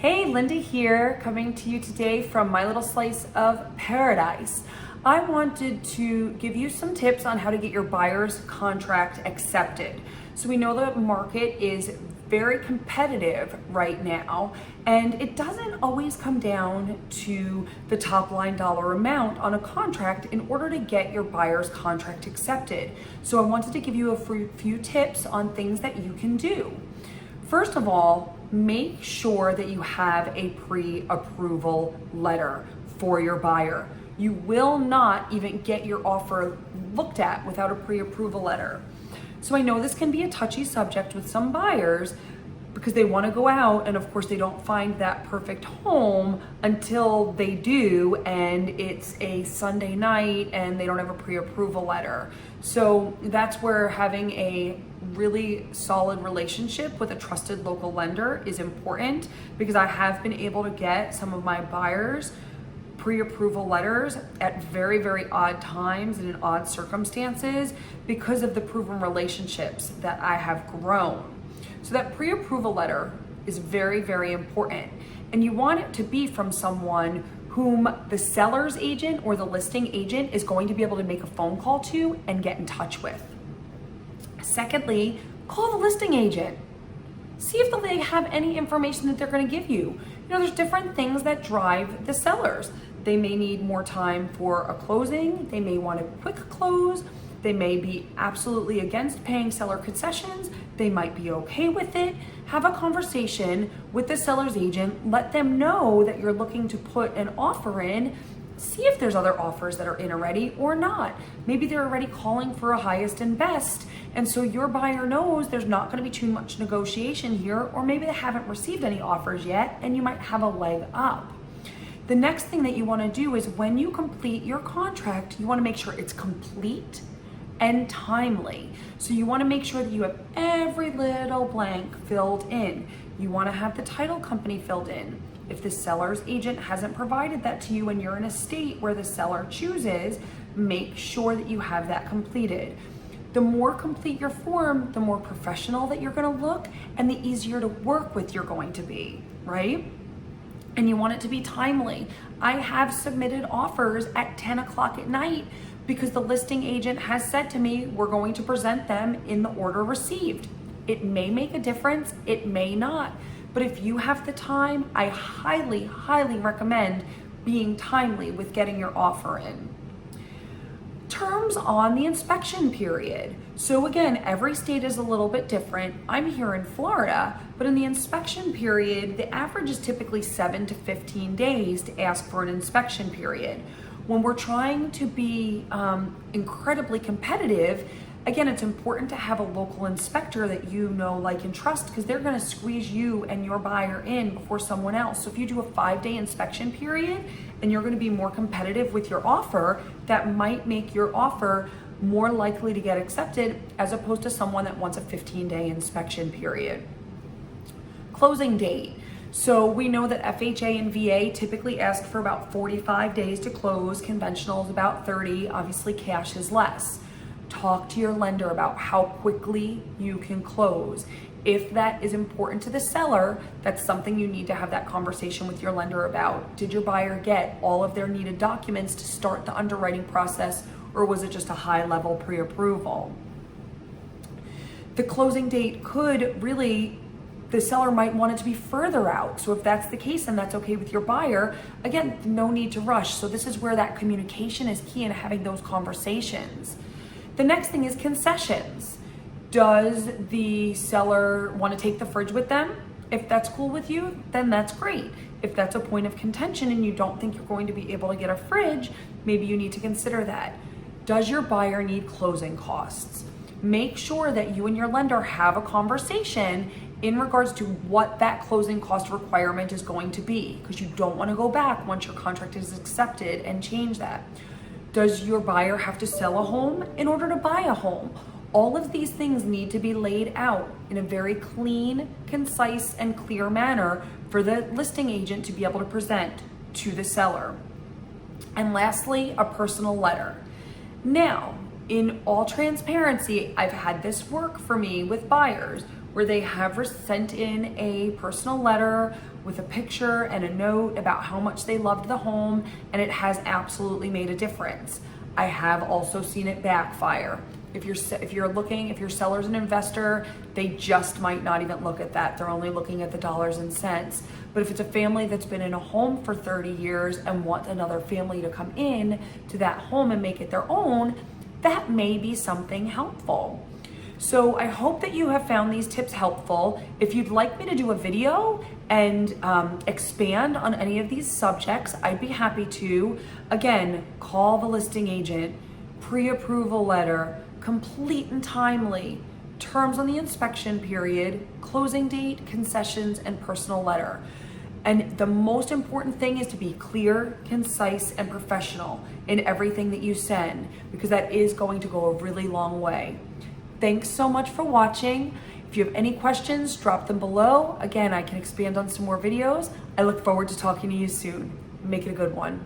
Hey, Linda here, coming to you today from my little slice of paradise. I wanted to give you some tips on how to get your buyer's contract accepted. So we know the market is very competitive right now, and it doesn't always come down to the top line dollar amount on a contract in order to get your buyer's contract accepted. So I wanted to give you a few tips on things that you can do. First of all, make sure that you have a pre-approval letter for your buyer. You will not even get your offer looked at without a pre-approval letter. So I know this can be a touchy subject with some buyers because they want to go out and of course they don't find that perfect home until they do, and it's a Sunday night and they don't have a pre-approval letter. So that's where having a really solid relationship with a trusted local lender is important, because I have been able to get some of my buyers pre-approval letters at very, very odd times and in odd circumstances because of the proven relationships that I have grown. So that pre-approval letter is very, very important. And you want it to be from someone whom the seller's agent or the listing agent is going to be able to make a phone call to and get in touch with. Secondly, call the listing agent. See if they have any information that they're going to give you. You know, there's different things that drive the sellers. They may need more time for a closing. They may want a quick close. They may be absolutely against paying seller concessions. They might be okay with it. Have a conversation with the seller's agent. Let them know that you're looking to put an offer in. See if there's other offers that are in already or not. Maybe they're already calling for a highest and best, and so your buyer knows there's not going to be too much negotiation here, or maybe they haven't received any offers yet and you might have a leg up. The next thing that you want to do is when you complete your contract, you want to make sure it's complete and timely. So you want to make sure that you have every little blank filled in. You want to have the title company filled in. If the seller's agent hasn't provided that to you and you're in a state where the seller chooses, make sure that you have that completed. The more complete your form, the more professional that you're going to look and the easier to work with you're going to be, right? And you want it to be timely. I have submitted offers at 10 o'clock at night because the listing agent has said to me, we're going to present them in the order received. It may make a difference, it may not. But if you have the time, I highly, highly recommend being timely with getting your offer in. Terms on the inspection period. So again, every state is a little bit different. I'm here in Florida, but in the inspection period, the average is typically 7 to 15 days to ask for an inspection period. When we're trying to be incredibly competitive, again, it's important to have a local inspector that you know, like, and trust, because they're going to squeeze you and your buyer in before someone else. So if you do a 5-day inspection period and you're going to be more competitive with your offer, that might make your offer more likely to get accepted as opposed to someone that wants a 15-day inspection period. Closing date. So we know that FHA and VA typically ask for about 45 days to close. Conventional is about 30. Obviously, cash is less. Talk to your lender about how quickly you can close. If that is important to the seller, that's something you need to have that conversation with your lender about. Did your buyer get all of their needed documents to start the underwriting process, or was it just a high-level pre-approval? The closing date could really, the seller might want it to be further out. So if that's the case and that's okay with your buyer, again, no need to rush. So this is where that communication is key in having those conversations. The next thing is concessions. Does the seller want to take the fridge with them? If that's cool with you, then that's great. If that's a point of contention and you don't think you're going to be able to get a fridge, maybe you need to consider that. Does your buyer need closing costs? Make sure that you and your lender have a conversation in regards to what that closing cost requirement is going to be, because you don't want to go back once your contract is accepted and change that. Does your buyer have to sell a home in order to buy a home? All of these things need to be laid out in a very clean, concise, and clear manner for the listing agent to be able to present to the seller. And lastly, a personal letter. Now, in all transparency, I've had this work for me with buyers where they have sent in a personal letter with a picture and a note about how much they loved the home, and it has absolutely made a difference. I have also seen it backfire. If your seller's an investor, they just might not even look at that. They're only looking at the dollars and cents. But if it's a family that's been in a home for 30 years and want another family to come in to that home and make it their own, that may be something helpful. So I hope that you have found these tips helpful. If you'd like me to do a video and expand on any of these subjects, I'd be happy to. Again, call the listing agent, pre-approval letter, complete and timely, terms on the inspection period, closing date, concessions, and personal letter. And the most important thing is to be clear, concise, and professional in everything that you send, because that is going to go a really long way. Thanks so much for watching. If you have any questions, drop them below. Again, I can expand on some more videos. I look forward to talking to you soon. Make it a good one.